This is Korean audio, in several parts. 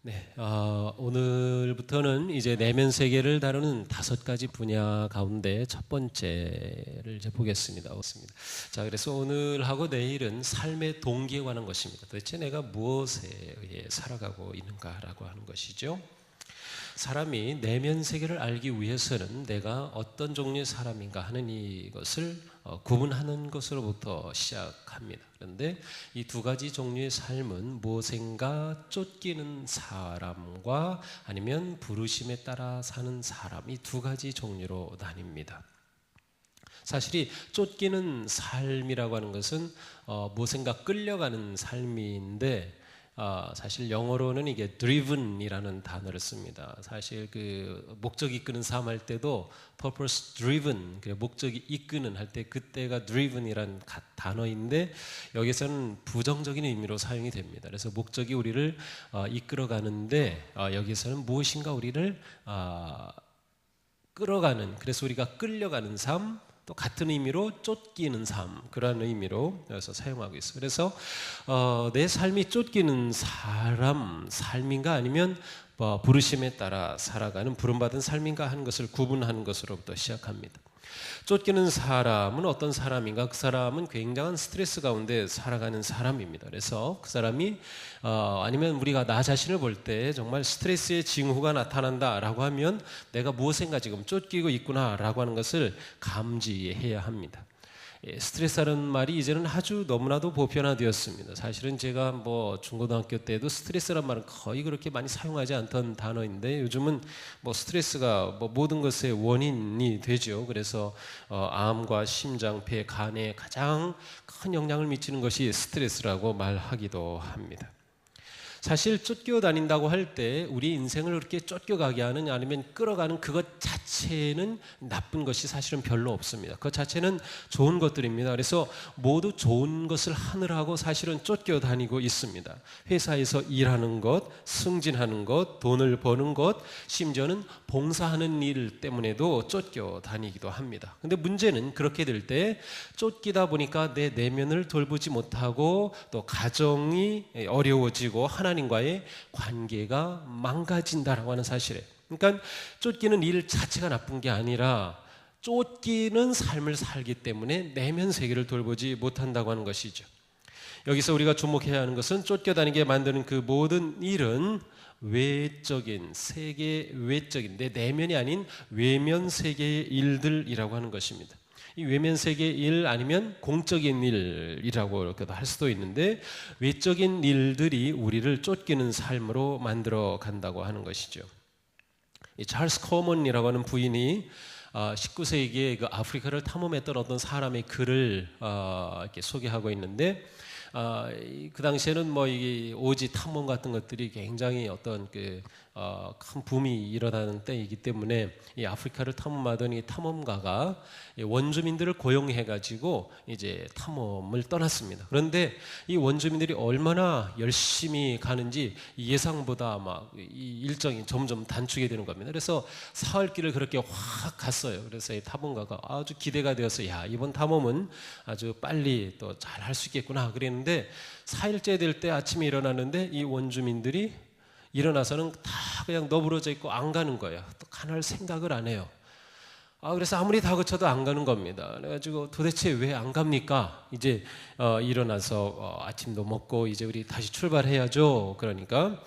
네, 오늘부터는 이제 내면 세계를 다루는 5가지 분야 가운데 첫 번째를 이제 보겠습니다. 자, 그래서 오늘하고 내일은 삶의 동기에 관한 것입니다. 도대체 내가 무엇에 의해 살아가고 있는가라고 하는 것이죠. 사람이 내면 세계를 알기 위해서는 내가 어떤 종류의 사람인가 하는 이것을 구분하는 것으로부터 시작합니다. 그런데 이 2가지 종류의 삶은 무엇인가 쫓기는 사람과 아니면 부르심에 따라 사는 사람, 이 2가지 종류로 나뉩니다. 사실 이 쫓기는 삶이라고 하는 것은 무엇인가 끌려가는 삶인데 사실 영어로는 이게 driven이라는 단어를 씁니다. 사실 그 목적이 이끄는 삶 할 때도 purpose driven, 목적이 이끄는 할 때 그때가 driven이라는 단어인데 여기서는 부정적인 의미로 사용이 됩니다. 그래서 목적이 우리를 이끌어가는데 여기서는 무엇인가 우리를 끌어가는, 그래서 우리가 끌려가는 삶, 또 같은 의미로 쫓기는 삶, 그런 의미로 여기서 사용하고 있어요. 그래서 내 삶이 쫓기는 삶인가 아니면 부르심에 따라 살아가는 부름받은 삶인가 하는 것을 구분하는 것으로부터 시작합니다. 쫓기는 사람은 어떤 사람인가? 그 사람은 굉장한 스트레스 가운데 살아가는 사람입니다. 그래서 그 사람이 아니면 우리가 나 자신을 볼 때 정말 스트레스의 징후가 나타난다라고 하면 내가 무엇인가 지금 쫓기고 있구나라고 하는 것을 감지해야 합니다. 스트레스라는 말이 이제는 아주 너무나도 보편화되었습니다. 사실은 제가 중고등학교 때도 스트레스란 말은 거의 그렇게 많이 사용하지 않던 단어인데 요즘은 스트레스가 모든 것의 원인이 되죠. 그래서 암과 심장, 폐, 간에 가장 큰 영향을 미치는 것이 스트레스라고 말하기도 합니다. 사실 쫓겨다닌다고 할 때 우리 인생을 그렇게 쫓겨가게 하는 아니면 끌어가는 그것 자체는 나쁜 것이 사실은 별로 없습니다. 그 자체는 좋은 것들입니다. 그래서 모두 좋은 것을 하느라고 사실은 쫓겨다니고 있습니다. 회사에서 일하는 것, 승진하는 것, 돈을 버는 것, 심지어는 봉사하는 일 때문에도 쫓겨다니기도 합니다. 근데 문제는 그렇게 될 때 쫓기다 보니까 내 내면을 돌보지 못하고 또 가정이 어려워지고 하나님과의 관계가 망가진다라고 하는 사실이에요. 그러니까 쫓기는 일 자체가 나쁜 게 아니라 쫓기는 삶을 살기 때문에 내면 세계를 돌보지 못한다고 하는 것이죠. 여기서 우리가 주목해야 하는 것은 쫓겨다니게 만드는 그 모든 일은 외적인, 세계 외적인, 내 내면이 아닌 외면 세계의 일들이라고 하는 것입니다. 이 외면 세계의 일 아니면 공적인 일이라고 이렇게도 할 수도 있는데 외적인 일들이 우리를 쫓기는 삶으로 만들어 간다고 하는 것이죠. 이 찰스 커먼이라고 하는 부인이 19세기에 그 아프리카를 탐험했던 어떤 사람의 글을 이렇게 소개하고 있는데 그 당시에는 이 오지 탐험 같은 것들이 굉장히 어떤 큰 붐이 일어나는 때이기 때문에 이 아프리카를 탐험하던 이 탐험가가 원주민들을 고용해가지고 이제 탐험을 떠났습니다. 그런데 이 원주민들이 얼마나 열심히 가는지 예상보다 이 일정이 점점 단축이 되는 겁니다. 그래서 사흘길을 그렇게 확 갔어요. 그래서 이 탐험가가 아주 기대가 되어서 이번 탐험은 아주 빨리 또 잘 할 수 있겠구나 그랬는데 4일째 될 때 아침에 일어났는데 이 원주민들이 일어나서는 다 그냥 너부러져 있고 안 가는 거예요. 또 가날 생각을 안 해요. 그래서 아무리 다그쳐도 안 가는 겁니다. 그래가지고 도대체 왜 안 갑니까? 이제 일어나서 아침도 먹고 이제 우리 다시 출발해야죠. 그러니까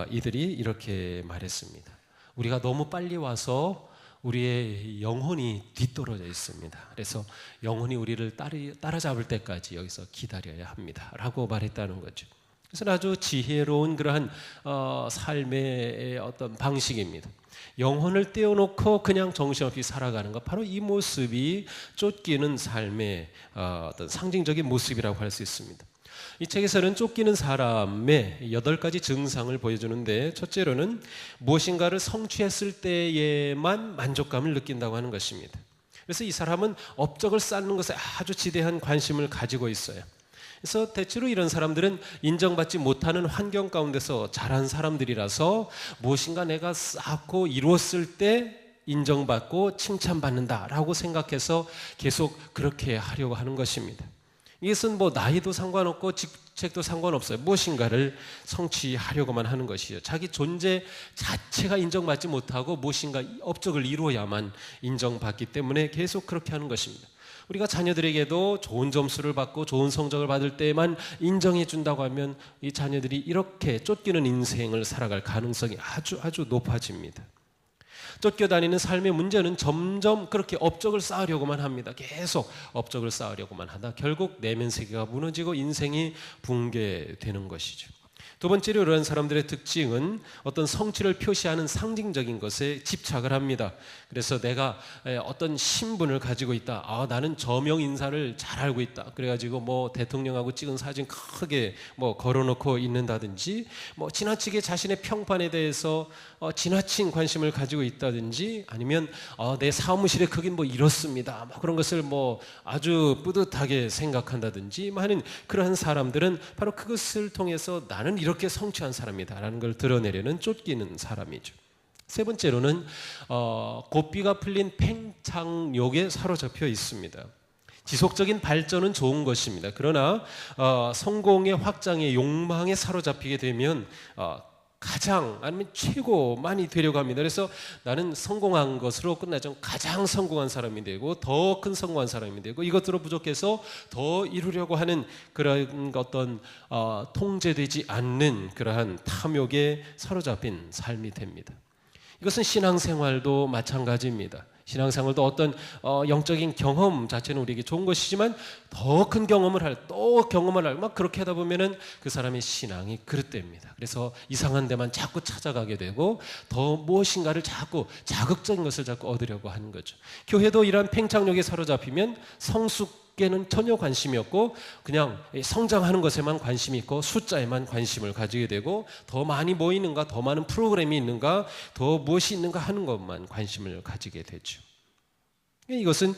이들이 이렇게 말했습니다. 우리가 너무 빨리 와서 우리의 영혼이 뒤떨어져 있습니다. 그래서 영혼이 우리를 따라잡을 때까지 여기서 기다려야 합니다. 라고 말했다는 거죠. 그래서 아주 지혜로운 그러한 삶의 어떤 방식입니다. 영혼을 떼어놓고 그냥 정신없이 살아가는 것, 바로 이 모습이 쫓기는 삶의 어떤 상징적인 모습이라고 할 수 있습니다. 이 책에서는 쫓기는 사람의 8가지 증상을 보여주는데 첫째로는 무엇인가를 성취했을 때에만 만족감을 느낀다고 하는 것입니다. 그래서 이 사람은 업적을 쌓는 것에 아주 지대한 관심을 가지고 있어요. 그래서 대체로 이런 사람들은 인정받지 못하는 환경 가운데서 자란 사람들이라서 무엇인가 내가 쌓고 이루었을 때 인정받고 칭찬받는다라고 생각해서 계속 그렇게 하려고 하는 것입니다. 이것은 뭐 나이도 상관없고 직책도 상관없어요. 무엇인가를 성취하려고만 하는 것이에요. 자기 존재 자체가 인정받지 못하고 무엇인가 업적을 이루어야만 인정받기 때문에 계속 그렇게 하는 것입니다. 우리가 자녀들에게도 좋은 점수를 받고 좋은 성적을 받을 때만 인정해 준다고 하면 이 자녀들이 이렇게 쫓기는 인생을 살아갈 가능성이 아주 높아집니다. 쫓겨다니는 삶의 문제는 점점 그렇게 업적을 쌓으려고만 합니다. 계속 업적을 쌓으려고만 하다 결국 내면 세계가 무너지고 인생이 붕괴되는 것이죠. 두 번째로 이러한 사람들의 특징은 어떤 성취를 표시하는 상징적인 것에 집착을 합니다. 그래서 내가 어떤 신분을 가지고 있다. 나는 저명 인사를 잘 알고 있다. 그래가지고 뭐 대통령하고 찍은 사진 크게 뭐 걸어놓고 있는다든지, 뭐 지나치게 자신의 평판에 대해서 지나친 관심을 가지고 있다든지, 아니면 내 사무실의 크기는 뭐 이렇습니다. 뭐 그런 것을 뭐 아주 뿌듯하게 생각한다든지 하는 그러한 사람들은 바로 그것을 통해서 나는 이렇게 성취한 사람이다라는 걸 드러내려는 쫓기는 사람이죠. 세 번째로는 고삐가 풀린 팽창욕에 사로잡혀 있습니다. 지속적인 발전은 좋은 것입니다. 그러나 성공의 확장의 욕망에 사로잡히게 되면 가장 아니면 최고 많이 되려고 합니다. 그래서 나는 성공한 것으로 끝나죠. 가장 성공한 사람이 되고 더 큰 성공한 사람이 되고 이것으로 부족해서 더 이루려고 하는 그런 어떤 통제되지 않는 그러한 탐욕에 사로잡힌 삶이 됩니다. 이것은 신앙생활도 마찬가지입니다. 신앙생활도 어떤 영적인 경험 자체는 우리에게 좋은 것이지만 더 큰 경험을 또 경험을 할 막 그렇게 하다 보면은 그 사람의 신앙이 그릇됩니다. 그래서 이상한 데만 자꾸 찾아가게 되고 더 무엇인가를 자꾸 자극적인 것을 자꾸 얻으려고 하는 거죠. 교회도 이러한 팽창력에 사로잡히면 성숙에는 전혀 관심이 없고 그냥 성장하는 것에만 관심이 있고 숫자에만 관심을 가지게 되고 더 많이 모이는가, 더 많은 프로그램이 있는가, 더 무엇이 있는가 하는 것만 관심을 가지게 되죠. 이것은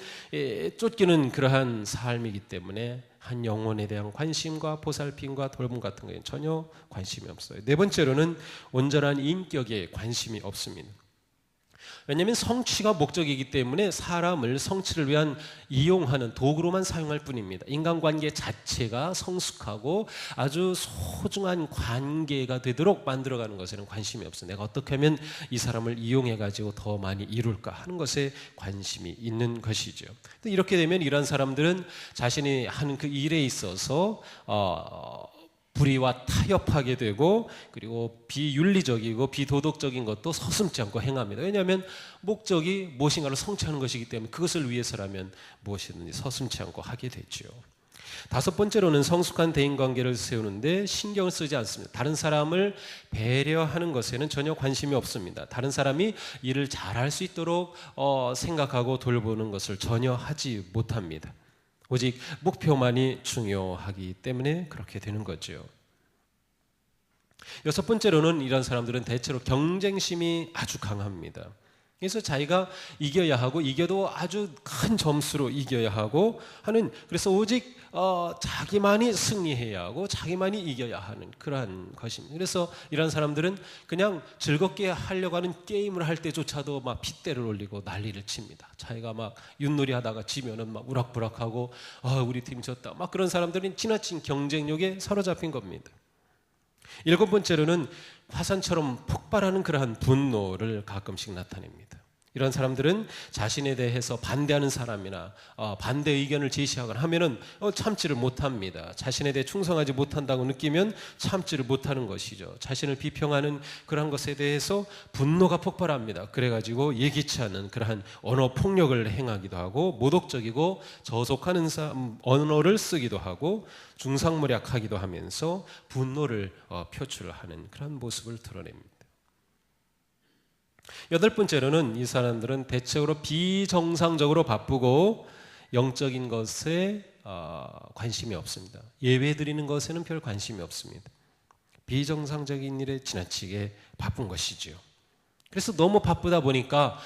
쫓기는 그러한 삶이기 때문에 한 영혼에 대한 관심과 보살핌과 돌봄 같은 것에 전혀 관심이 없어요. 네 번째로는 온전한 인격에 관심이 없습니다. 왜냐하면 성취가 목적이기 때문에 사람을 성취를 위한 이용하는 도구로만 사용할 뿐입니다. 인간관계 자체가 성숙하고 아주 소중한 관계가 되도록 만들어가는 것에는 관심이 없어요. 내가 어떻게 하면 이 사람을 이용해가지고 더 많이 이룰까 하는 것에 관심이 있는 것이죠. 이렇게 되면 이런 사람들은 자신이 하는 그 일에 있어서 불의와 타협하게 되고 그리고 비윤리적이고 비도덕적인 것도 서슴지 않고 행합니다. 왜냐하면 목적이 무엇인가를 성취하는 것이기 때문에 그것을 위해서라면 무엇이든지 서슴지 않고 하게 되죠. 다섯 번째로는 성숙한 대인관계를 세우는데 신경을 쓰지 않습니다. 다른 사람을 배려하는 것에는 전혀 관심이 없습니다. 다른 사람이 일을 잘할 수 있도록 생각하고 돌보는 것을 전혀 하지 못합니다. 오직 목표만이 중요하기 때문에 그렇게 되는 거죠. 여섯 번째로는 이런 사람들은 대체로 경쟁심이 아주 강합니다. 그래서 자기가 이겨야 하고 이겨도 아주 큰 점수로 이겨야 하고 하는, 그래서 오직 자기만이 승리해야 하고 자기만이 이겨야 하는 그러한 것입니다. 그래서 이런 사람들은 그냥 즐겁게 하려고 하는 게임을 할 때조차도 막 핏대를 올리고 난리를 칩니다. 자기가 막 윷놀이 하다가 지면은 막 우락부락하고 우리 팀이 졌다. 막 그런 사람들은 지나친 경쟁력에 사로잡힌 겁니다. 일곱 번째로는 화산처럼 폭발하는 그러한 분노를 가끔씩 나타냅니다. 이런 사람들은 자신에 대해서 반대하는 사람이나 반대 의견을 제시하거나 하면은 참지를 못합니다. 자신에 대해 충성하지 못한다고 느끼면 참지를 못하는 것이죠. 자신을 비평하는 그러한 것에 대해서 분노가 폭발합니다. 그래가지고 예기치 않은 그러한 언어 폭력을 행하기도 하고 모독적이고 저속하는 언어를 쓰기도 하고 중상모략하기도 하면서 분노를 표출하는 그런 모습을 드러냅니다. 여덟 번째로는 이 사람들은 대체로 비정상적으로 바쁘고 영적인 것에 관심이 없습니다. 예배 드리는 것에는 별 관심이 없습니다. 비정상적인 일에 지나치게 바쁜 것이지요. 그래서 너무 바쁘다 보니까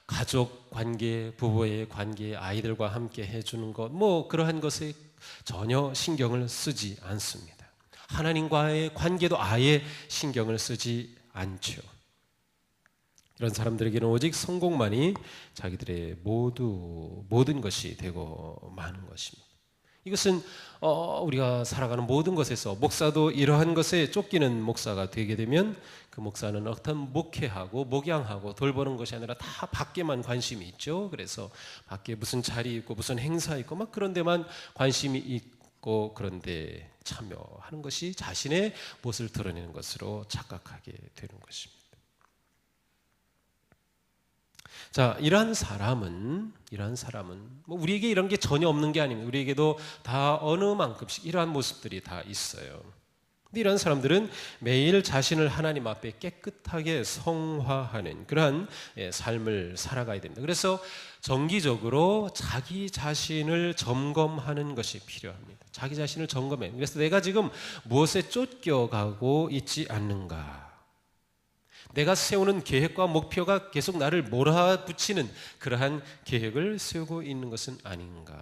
가족 관계, 부부의 관계, 아이들과 함께 해주는 것, 뭐 그러한 것에 전혀 신경을 쓰지 않습니다. 하나님과의 관계도 아예 신경을 쓰지 않죠. 이런 사람들에게는 오직 성공만이 자기들의 모든 것이 되고 마는 것입니다. 이것은 우리가 살아가는 모든 것에서 목사도 이러한 것에 쫓기는 목사가 되게 되면 그 목사는 어떤 목회하고 목양하고 돌보는 것이 아니라 다 밖에만 관심이 있죠. 그래서 밖에 무슨 자리 있고 무슨 행사 있고 막 그런 데만 관심이 있고 그런데 참여하는 것이 자신의 모습을 드러내는 것으로 착각하게 되는 것입니다. 자, 이러한 사람은 뭐 우리에게 이런 게 전혀 없는 게 아닙니다. 우리에게도 다 어느 만큼씩 이러한 모습들이 다 있어요. 근데 이런 사람들은 매일 자신을 하나님 앞에 깨끗하게 성화하는 그러한 삶을 살아가야 됩니다. 그래서 정기적으로 자기 자신을 점검하는 것이 필요합니다. 자기 자신을 점검해. 그래서 내가 지금 무엇에 쫓겨가고 있지 않는가? 내가 세우는 계획과 목표가 계속 나를 몰아붙이는 그러한 계획을 세우고 있는 것은 아닌가?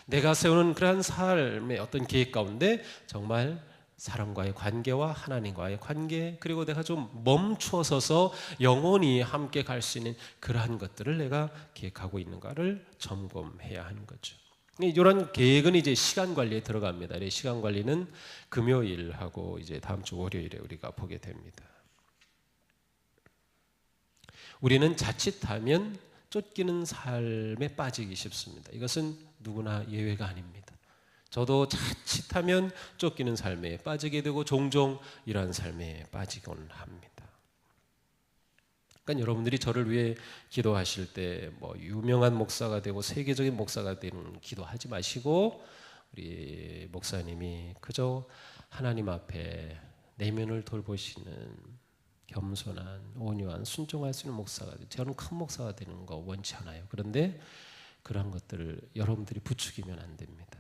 내가 세우는 그러한 삶의 어떤 계획 가운데 정말 사람과의 관계와 하나님과의 관계, 그리고 내가 좀 멈추어서서 영원히 함께 갈 수 있는 그러한 것들을 내가 계획하고 있는가를 점검해야 하는 거죠. 이런 계획은 이제 시간 관리에 들어갑니다. 시간 관리는 금요일하고 이제 다음 주 월요일에 우리가 보게 됩니다. 우리는 자칫하면 쫓기는 삶에 빠지기 쉽습니다. 이것은 누구나 예외가 아닙니다. 저도 자칫하면 쫓기는 삶에 빠지게 되고 종종 이러한 삶에 빠지곤 합니다. 그러니까 여러분들이 저를 위해 기도하실 때 뭐 유명한 목사가 되고 세계적인 목사가 되는 기도하지 마시고 우리 목사님이 그저 하나님 앞에 내면을 돌보시는 겸손한 온유한 순종할 수 있는 목사가 되고, 저는 큰 목사가 되는 거 원치 않아요. 그런데 그러한 것들을 여러분들이 부추기면 안 됩니다.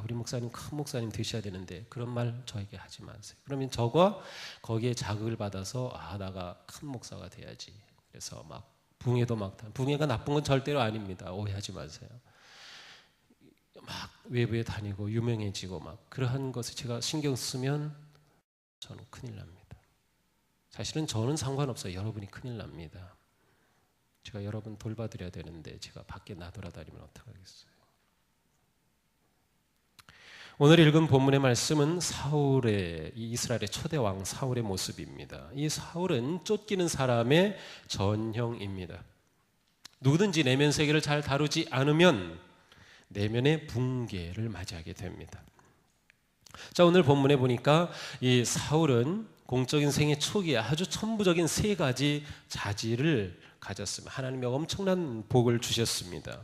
우리 목사님 큰 목사님 되셔야 되는데 그런 말 저에게 하지 마세요. 그러면 저가 거기에 자극을 받아서 나가 큰 목사가 돼야지. 그래서 막 붕해도 막 붕해가 나쁜 건 절대로 아닙니다. 오해하지 마세요. 막 외부에 다니고 유명해지고 막 그러한 것에 제가 신경 쓰면 저는 큰일 납니다. 사실은 저는 상관없어요. 여러분이 큰일 납니다. 제가 여러분 돌봐드려야 되는데 제가 밖에 나돌아다니면 어떡하겠어요. 오늘 읽은 본문의 말씀은 사울의, 이 이스라엘의 초대 왕 사울의 모습입니다. 이 사울은 쫓기는 사람의 전형입니다. 누구든지 내면 세계를 잘 다루지 않으면 내면의 붕괴를 맞이하게 됩니다. 자, 오늘 본문에 보니까 이 사울은 공적인 생애 초기에 아주 천부적인 세 가지 자질을 가졌습니다. 하나님이 엄청난 복을 주셨습니다.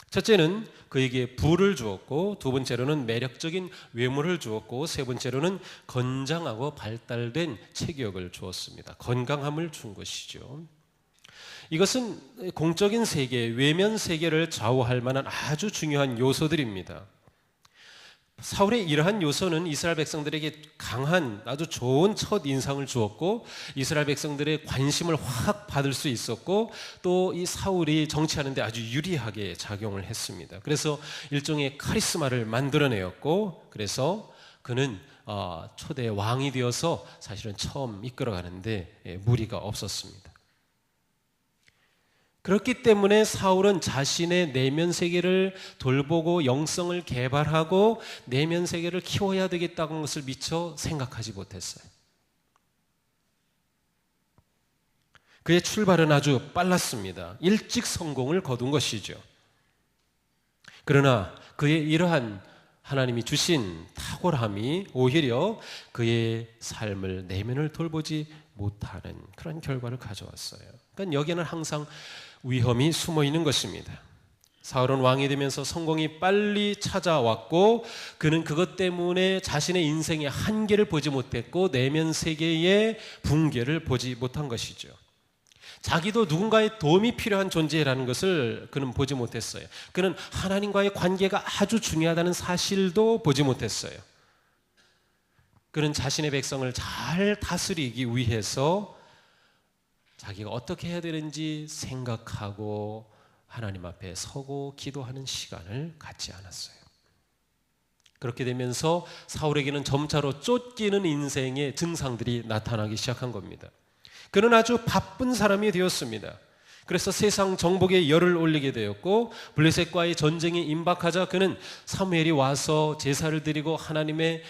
첫째는 그에게 부를 주었고, 두 번째로는 매력적인 외모를 주었고, 세 번째로는 건장하고 발달된 체격을 주었습니다. 건강함을 준 것이죠. 이것은 공적인 세계, 외면 세계를 좌우할 만한 아주 중요한 요소들입니다. 사울의 이러한 요소는 이스라엘 백성들에게 강한 아주 좋은 첫 인상을 주었고, 이스라엘 백성들의 관심을 확 받을 수 있었고, 또 이 사울이 정치하는데 아주 유리하게 작용을 했습니다. 그래서 일종의 카리스마를 만들어내었고, 그래서 그는 초대 왕이 되어서 사실은 처음 이끌어가는데 무리가 없었습니다. 그렇기 때문에 사울은 자신의 내면 세계를 돌보고 영성을 개발하고 내면 세계를 키워야 되겠다는 것을 미처 생각하지 못했어요. 그의 출발은 아주 빨랐습니다. 일찍 성공을 거둔 것이죠. 그러나 그의 이러한 하나님이 주신 탁월함이 오히려 그의 삶을, 내면을 돌보지 못하는 그런 결과를 가져왔어요. 그러니까 여기에는 항상 위험이 숨어 있는 것입니다. 사울은 왕이 되면서 성공이 빨리 찾아왔고, 그는 그것 때문에 자신의 인생의 한계를 보지 못했고 내면 세계의 붕괴를 보지 못한 것이죠. 자기도 누군가의 도움이 필요한 존재라는 것을 그는 보지 못했어요. 그는 하나님과의 관계가 아주 중요하다는 사실도 보지 못했어요. 그는 자신의 백성을 잘 다스리기 위해서 자기가 어떻게 해야 되는지 생각하고 하나님 앞에 서고 기도하는 시간을 갖지 않았어요. 그렇게 되면서 사울에게는 점차로 쫓기는 인생의 증상들이 나타나기 시작한 겁니다. 그는 아주 바쁜 사람이 되었습니다. 그래서 세상 정복에 열을 올리게 되었고 블레셋과의 전쟁이 임박하자 그는 사무엘이 와서 제사를 드리고 하나님의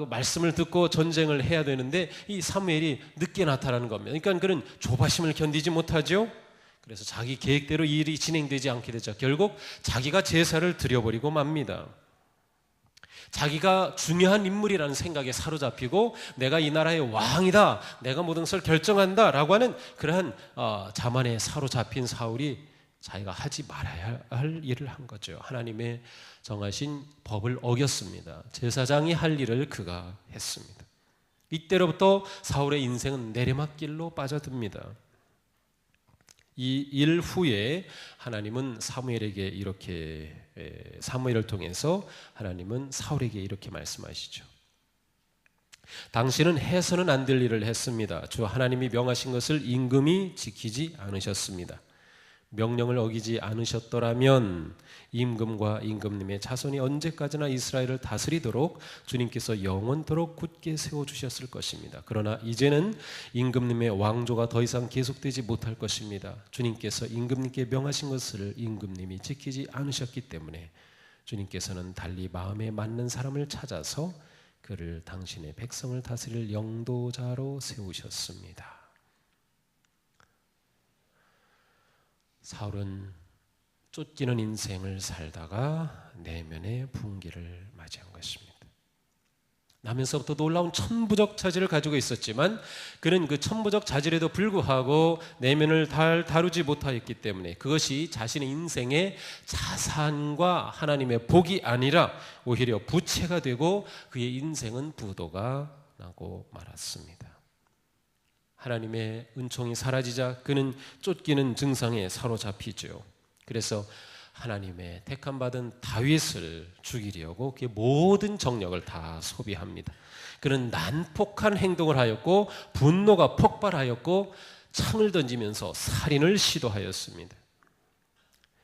말씀을 듣고 전쟁을 해야 되는데 이 사무엘이 늦게 나타나는 겁니다. 그러니까 그는 조바심을 견디지 못하죠. 그래서 자기 계획대로 일이 진행되지 않게 되죠. 결국 자기가 제사를 드려버리고 맙니다. 자기가 중요한 인물이라는 생각에 사로잡히고 내가 이 나라의 왕이다, 내가 모든 것을 결정한다 라고 하는 그러한 자만에 사로잡힌 사울이 자기가 하지 말아야 할 일을 한 거죠. 하나님의 정하신 법을 어겼습니다. 제사장이 할 일을 그가 했습니다. 이때로부터 사울의 인생은 내리막길로 빠져듭니다. 이 일 후에 하나님은 사무엘에게 이렇게 사무엘을 통해서 하나님은 사울에게 이렇게 말씀하시죠. 당신은 해서는 안 될 일을 했습니다. 주 하나님이 명하신 것을 임금이 지키지 않으셨습니다. 명령을 어기지 않으셨더라면 임금과 임금님의 자손이 언제까지나 이스라엘을 다스리도록 주님께서 영원토록 굳게 세워주셨을 것입니다. 그러나 이제는 임금님의 왕조가 더 이상 계속되지 못할 것입니다. 주님께서 임금님께 명하신 것을 임금님이 지키지 않으셨기 때문에 주님께서는 달리 마음에 맞는 사람을 찾아서 그를 당신의 백성을 다스릴 영도자로 세우셨습니다. 사울은 쫓기는 인생을 살다가 내면의 분기를 맞이한 것입니다. 나면서부터 놀라운 천부적 자질을 가지고 있었지만 그는 그 천부적 자질에도 불구하고 내면을 다루지 못하였기 때문에 그것이 자신의 인생의 자산과 하나님의 복이 아니라 오히려 부채가 되고 그의 인생은 부도가 나고 말았습니다. 하나님의 은총이 사라지자 그는 쫓기는 증상에 사로잡히죠. 그래서 하나님의 택함받은 다윗을 죽이려고 그의 모든 정력을 다 소비합니다. 그는 난폭한 행동을 하였고 분노가 폭발하였고 창을 던지면서 살인을 시도하였습니다.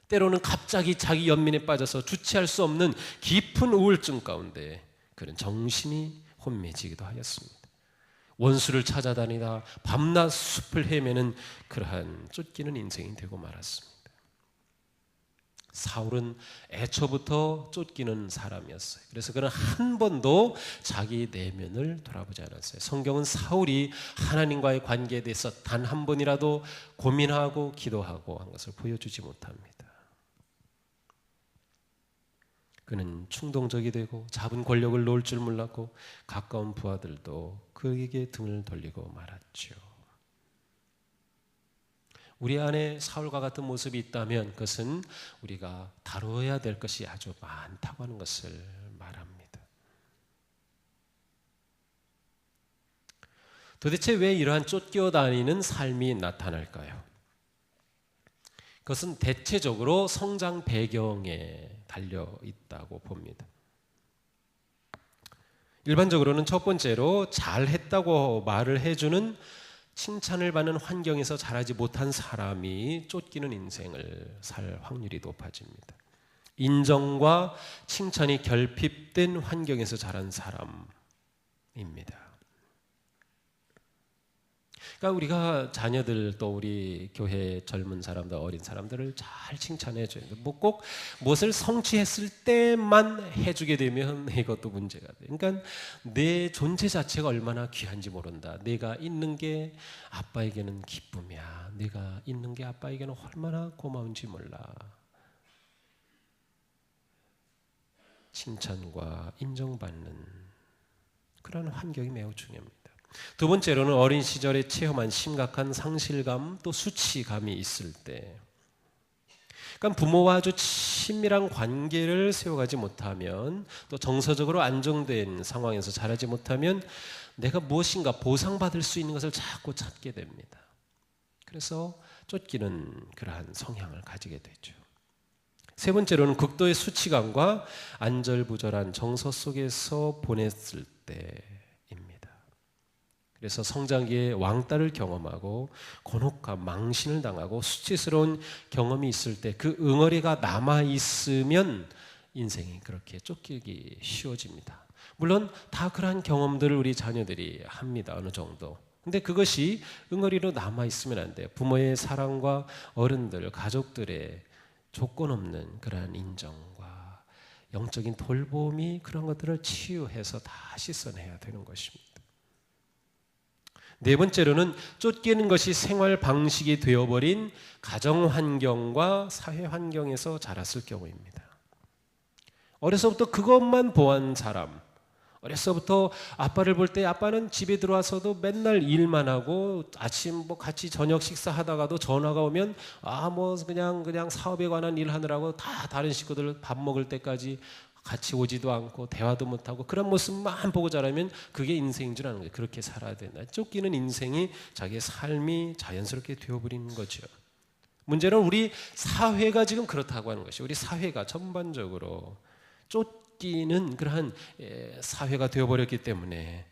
때로는 갑자기 자기 연민에 빠져서 주체할 수 없는 깊은 우울증 가운데 그는 정신이 혼미해지기도 하였습니다. 원수를 찾아다니다 밤낮 숲을 헤매는 그러한 쫓기는 인생이 되고 말았습니다. 사울은 애초부터 쫓기는 사람이었어요. 그래서 그는 한 번도 자기 내면을 돌아보지 않았어요. 성경은 사울이 하나님과의 관계에 대해서 단 한 번이라도 고민하고 기도하고 한 것을 보여주지 못합니다. 그는 충동적이 되고 잡은 권력을 놓을 줄 몰랐고 가까운 부하들도 그에게 등을 돌리고 말았죠. 우리 안에 사울과 같은 모습이 있다면 그것은 우리가 다뤄야 될 것이 아주 많다고 하는 것을 말합니다. 도대체 왜 이러한 쫓겨다니는 삶이 나타날까요? 그것은 대체적으로 성장 배경에 달려 있다고 봅니다. 일반적으로는 첫 번째로 잘했다고 말을 해주는 칭찬을 받는 환경에서 자라지 못한 사람이 쫓기는 인생을 살 확률이 높아집니다. 인정과 칭찬이 결핍된 환경에서 자란 사람입니다. 그러니까 우리가 자녀들 또 우리 교회 젊은 사람들 어린 사람들을 잘 칭찬해 줘야 돼요. 뭐 꼭 무엇을 성취했을 때만 해주게 되면 이것도 문제가 돼요. 그러니까 내 존재 자체가 얼마나 귀한지 모른다. 내가 있는 게 아빠에게는 기쁨이야. 내가 있는 게 아빠에게는 얼마나 고마운지 몰라. 칭찬과 인정받는 그런 환경이 매우 중요합니다. 두 번째로는 어린 시절에 체험한 심각한 상실감 또 수치감이 있을 때, 그러니까 부모와 아주 친밀한 관계를 세워가지 못하면 또 정서적으로 안정된 상황에서 자라지 못하면 내가 무엇인가 보상받을 수 있는 것을 자꾸 찾게 됩니다. 그래서 쫓기는 그러한 성향을 가지게 되죠. 세 번째로는 극도의 수치감과 안절부절한 정서 속에서 보냈을 때입니다. 그래서 성장기에 왕따를 경험하고 곤혹감, 망신을 당하고 수치스러운 경험이 있을 때 그 응어리가 남아있으면 인생이 그렇게 쫓기기 쉬워집니다. 물론 다 그러한 경험들을 우리 자녀들이 합니다. 어느 정도. 근데 그것이 응어리로 남아있으면 안 돼요. 부모의 사랑과 어른들, 가족들의 조건 없는 그러한 인정과 영적인 돌봄이 그런 것들을 치유해서 다 씻어내야 되는 것입니다. 네 번째로는 쫓기는 것이 생활 방식이 되어버린 가정 환경과 사회 환경에서 자랐을 경우입니다. 어려서부터 그것만 보한 사람, 어려서부터 아빠를 볼 때 아빠는 집에 들어와서도 맨날 일만 하고 아침 같이 저녁 식사하다가도 전화가 오면 그냥 사업에 관한 일 하느라고 다 다른 식구들 밥 먹을 때까지 같이 오지도 않고 대화도 못하고 그런 모습만 보고 자라면 그게 인생인 줄 아는 거예요. 그렇게 살아야 된다. 쫓기는 인생이 자기의 삶이 자연스럽게 되어버리는 거죠. 문제는 우리 사회가 지금 그렇다고 하는 것이, 우리 사회가 전반적으로 쫓기는 그러한 사회가 되어버렸기 때문에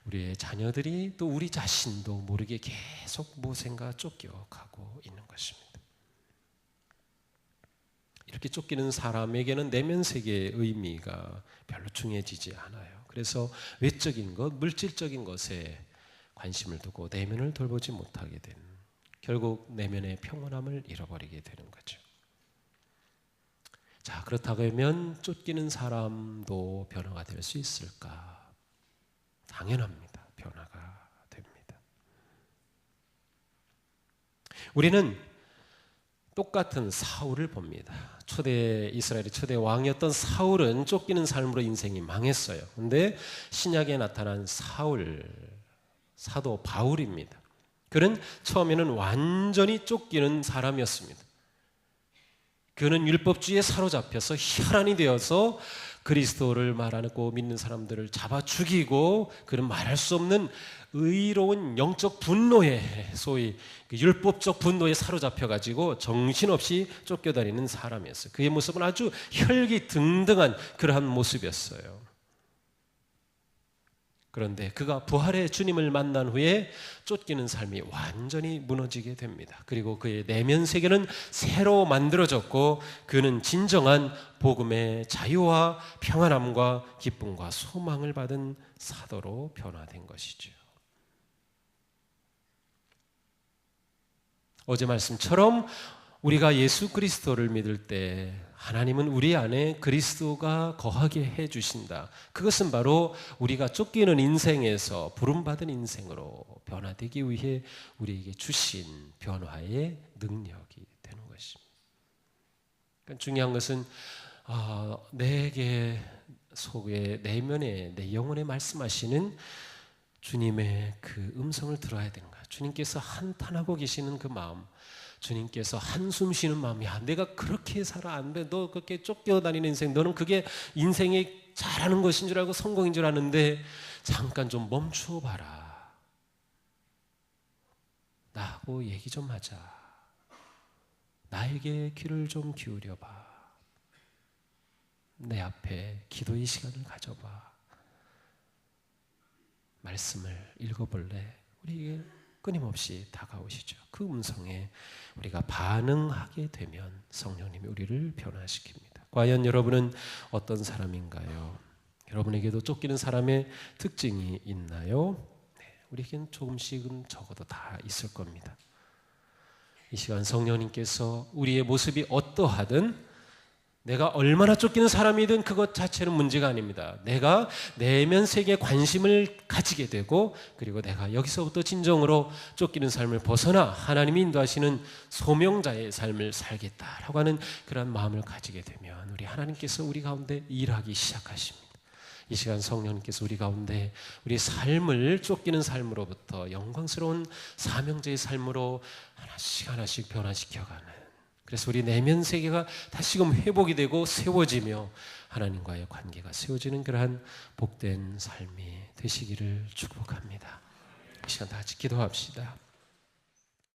우리의 자녀들이 또 우리 자신도 모르게 계속 무엇인가 쫓겨가고 있는 것입니다. 이렇게 쫓기는 사람에게는 내면 세계의 의미가 별로 중요해지지 않아요. 그래서 외적인 것, 물질적인 것에 관심을 두고 내면을 돌보지 못하게 되는, 결국 내면의 평온함을 잃어버리게 되는 거죠. 자, 그렇다고 하면 쫓기는 사람도 변화가 될 수 있을까? 당연합니다. 변화가 됩니다. 우리는 똑같은 사울을 봅니다. 이스라엘의 초대 왕이었던 사울은 쫓기는 삶으로 인생이 망했어요. 그런데 신약에 나타난 사도 바울입니다. 그는 처음에는 완전히 쫓기는 사람이었습니다. 그는 율법주의에 사로잡혀서 혈안이 되어서 그리스도를 말하고 믿는 사람들을 잡아 죽이고, 그는 말할 수 없는 의로운 영적 분노에, 소위 율법적 분노에 사로잡혀가지고 정신없이 쫓겨다니는 사람이었어요. 그의 모습은 아주 혈기등등한 그러한 모습이었어요. 그런데 그가 부활의 주님을 만난 후에 쫓기는 삶이 완전히 무너지게 됩니다. 그리고 그의 내면 세계는 새로 만들어졌고, 그는 진정한 복음의 자유와 평안함과 기쁨과 소망을 받은 사도로 변화된 것이죠. 어제 말씀처럼 우리가 예수 그리스도를 믿을 때 하나님은 우리 안에 그리스도가 거하게 해주신다. 그것은 바로 우리가 쫓기는 인생에서 부름받은 인생으로 변화되기 위해 우리에게 주신 변화의 능력이 되는 것입니다. 그러니까 중요한 것은 내게 속에 내면에 내 영혼에 말씀하시는 주님의 그 음성을 들어야 되는 거야. 주님께서 한탄하고 계시는 그 마음, 주님께서 한숨 쉬는 마음이, 내가 그렇게 살아 안 돼, 너 그렇게 쫓겨다니는 인생, 너는 그게 인생이 잘하는 것인 줄 알고 성공인 줄 아는데 잠깐 좀 멈추어 봐라, 나하고 얘기 좀 하자, 나에게 귀를 좀 기울여 봐, 내 앞에 기도의 시간을 가져봐, 말씀을 읽어볼래? 우리에게 끊임없이 다가오시죠. 그 음성에 우리가 반응하게 되면 성령님이 우리를 변화시킵니다. 과연 여러분은 어떤 사람인가요? 여러분에게도 쫓기는 사람의 특징이 있나요? 네, 우리에겐 조금씩은 적어도 다 있을 겁니다. 이 시간 성령님께서 우리의 모습이 어떠하든, 내가 얼마나 쫓기는 사람이든 그것 자체는 문제가 아닙니다. 내가 내면 세계에 관심을 가지게 되고, 그리고 내가 여기서부터 진정으로 쫓기는 삶을 벗어나 하나님이 인도하시는 소명자의 삶을 살겠다라고 하는 그런 마음을 가지게 되면 우리 하나님께서 우리 가운데 일하기 시작하십니다. 이 시간 성령님께서 우리 가운데 우리 삶을 쫓기는 삶으로부터 영광스러운 사명자의 삶으로 하나씩 하나씩 변화시켜가는, 그래서 우리 내면 세계가 다시금 회복이 되고 세워지며 하나님과의 관계가 세워지는 그러한 복된 삶이 되시기를 축복합니다. 이 시간 다 같이 기도합시다.